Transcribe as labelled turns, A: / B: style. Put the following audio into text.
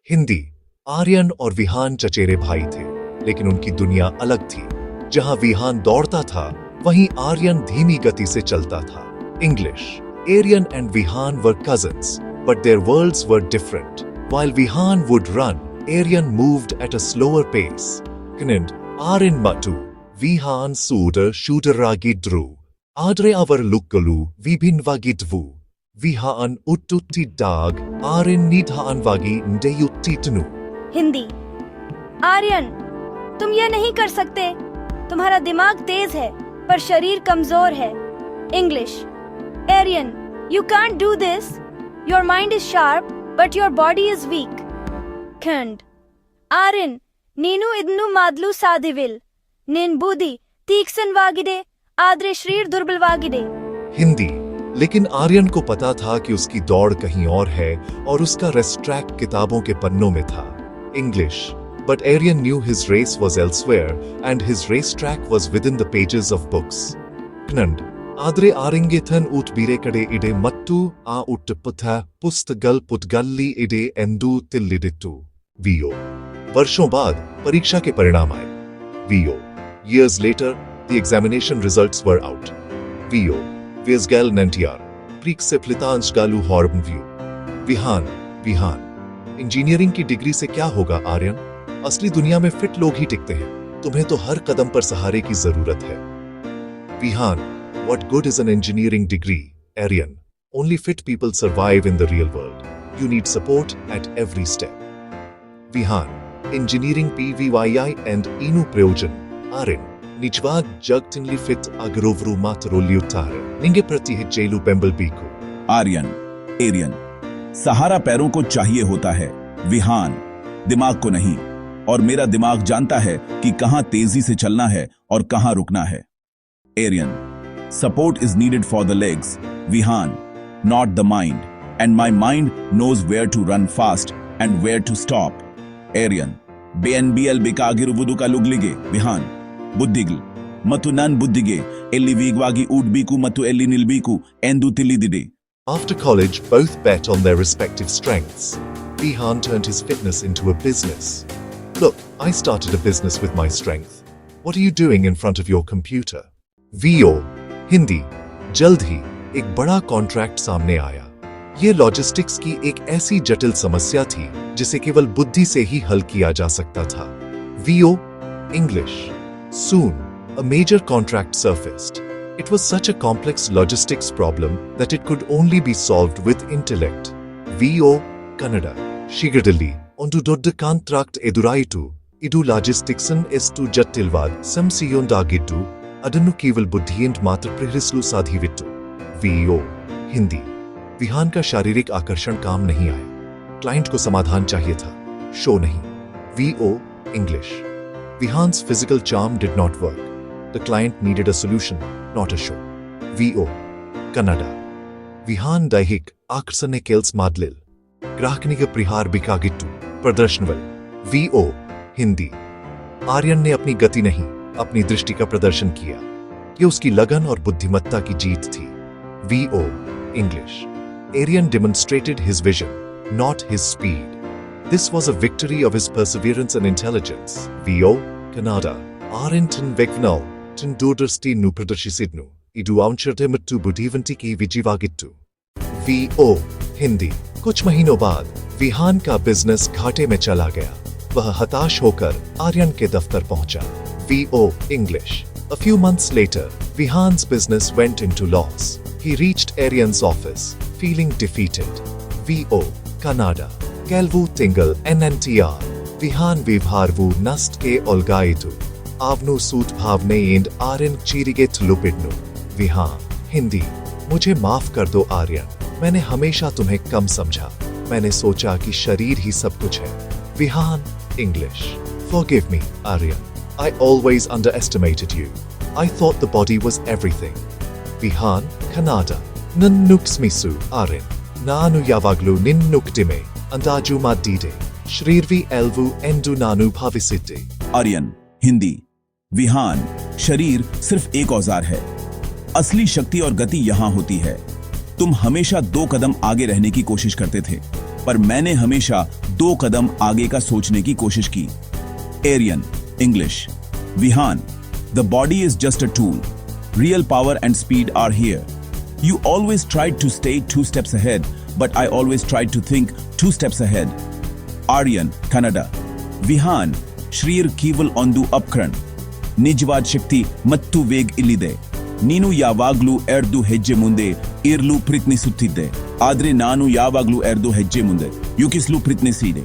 A: हिंदी। आर्यन और विहान चचेरे भाई थे, लेकिन उनकी दुनिया अलग थी। जहां विहान दौड़ता था, वहीं आर्यन धीमी गति से चलता था। English. Aryan and Vihan were cousins, but their worlds were different. While Vihan would run, Aryan moved at a slower pace. Knind, Arin Matu, Vihan Suder Shuderagidru. Adre Avar Lukkalu, Vibinvagidvu. Vihan Uttutti Dag, Arin Nidhaanvagi Ndeyuttitnu.
B: Hindi. Aryan, तुम यह नहीं कर सकते। तुम्हारा दिमाग तेज है, पर शरीर कमजोर है। English. Aryan, you can't do this. Your mind is sharp, but your body is weak. Khand. Arin, Ninu idnu madlu sadivil. Nin budi, तीक्ष्णवागिदे, आद्रे शरीर दुर्बलवागिदे।
A: हिंदी। लेकिन आर्यन को पता था कि उसकी दौड़ कहीं और है और उसका रेस ट्रैक किताबों के पन्नों में था। English. But Aryan knew his race was elsewhere and his race track was within the pages of books. Knand. आद्रे आरिंगेथन उट बीरेकड़े इडे मट्टू आ उट पुथा पुस्तगल पुतगल्ली इडे एंदू तिल्लिडिट्टू। वीओ। वर्षों बाद परीक्षा के परिणाम आए। VO. Years later, the examination results were out. VO. Viesgal Nantiar. Prixeplitansh galu horben view. Vihaan. Engineering की degree से क्या होगा आर्यन? असली दुनिया में फिट लोग ही टिकते हैं। तुम्हें तो हर कदम पर सहारे की जरूरत है। Vihaan. What good is an engineering degree, Aryan? Only fit people survive in the real world. You need support at every step. Vihan. Engineering PVYI and Inu Prayojan. Arin. Nichwag jugtinli fit agrovru mataroliutare. Ninge pratihit jailu pembal biku.
C: Aryan. सहारा पैरों को चाहिए होता है, विहान दिमाग को नहीं। और मेरा दिमाग जानता है कि कहां तेजी से चलना है और कहां रुकना है। Ariane. Support is needed for the legs, Vihan, not the mind. And my mind knows where to run fast and where to stop. Aryan. BNBL bikagiruvuduka luglige, Vihan. Buddigl. Matu nan buddige, elli vigwagi udbiku matu elli nilbiku, endu tilidide.
A: After college, both bet on their respective strengths. Vihan turned his fitness into a business. Look, I started a business with my strength. What are you doing in front of your computer? VO. Hindi. जल्द ही एक बड़ा contract सामने आया। ये logistics की एक ऐसी जटिल समस्या थी जिसे केवल बुद्धि से ही हल किया जा सकता था। VO. English. Soon, a major contract surfaced. It was such a complex logistics problem that it could only be solved with intellect. VO. Kannada. Shigadali. Ondu dodda contract eduraitu. Idu logisticsen estu jattilvad samsiyondagittu. ಅದನ್ನು ಕೇವಲ बुद्धियंत मात्र प्रहरिसलू साधिविट्टू। VO. Hindi. Vihaan का शारीरिक आकर्षण काम नहीं आया। Client को समाधान चाहिए था, शो नहीं। VO. English. Vihaan's physical charm did not work. The client needed a solution, not a show. VO. Kannada. Vihaan दैहिक आकर्षण केल्स मादलिल ग्राहकनिग प्रिहार बिकागिट्टू प्रदर्शनवल। वीओ। हिंदी। आर्यन ने अपनी गति नहीं, अपनी दृष्टि का प्रदर्शन किया। ये उसकी लगन और बुद्धिमत्ता की जीत थी। VO. English. Aryan demonstrated his vision, not his speed. This was a victory of his perseverance and intelligence. VO. Kannada. Arinton Vegvnal, Tin Durdersti nu Pradarshisidnu, Idu Aunchirtematu Buddhivanti ki Vijivagittu. VO. Hindi. कुछ महीनों बाद विहान का business घाटे में चला गया। वह हताश होकर आर्यन के दफ्तर पहुंचा। VO. English. A few months later, Vihan's business went into loss. He reached Aryan's office, feeling defeated. VO. Kannada. Kelvu Tingal NNTR. Vihan Vivharvu Nast ke Olgaitu. Avnu Sut Bhavne and Aryan Chiriget Lupidnu. Vihan. Hindi. मुझे माफ कर दो आर्यन, मैंने हमेशा तुम्हें कम समझा। मैंने सोचा कि शरीर ही सब कुछ है। Vihaan. English. Forgive me, Aryan. I always underestimated you. I thought the body was everything. Vihan. Kannada. Nunnuksmisu Arin. Nanu yavaglu ninnukdime. Andaju madide. Shrirvi elvu endu nanu bhavisite.
C: Aryan. Hindi. Vihaan. शरीर सिर्फ एक औजार है, असली शक्ति और गति यहां होती है। तुम हमेशा 2 कदम आगे रहने की कोशिश करते थे, पर मैंने हमेशा 2 कदम आगे का सोचने की कोशिश की। Aryan, English, Vihaan, the body is just a tool, real power and speed are here. You always tried to stay 2 steps ahead, but I always tried to think 2 steps ahead. Aryan, Kannada. Vihan, Shrir Kival Ondu Upkran. Nijvad Shakti Mattu Veg Illide. Ninu Yavaglu Erdu Hejje Munde, Irlu Pritni Suttide. Adre Nanu Yavaglu Erdu Hejje Munde, Yukislu Pritni Side.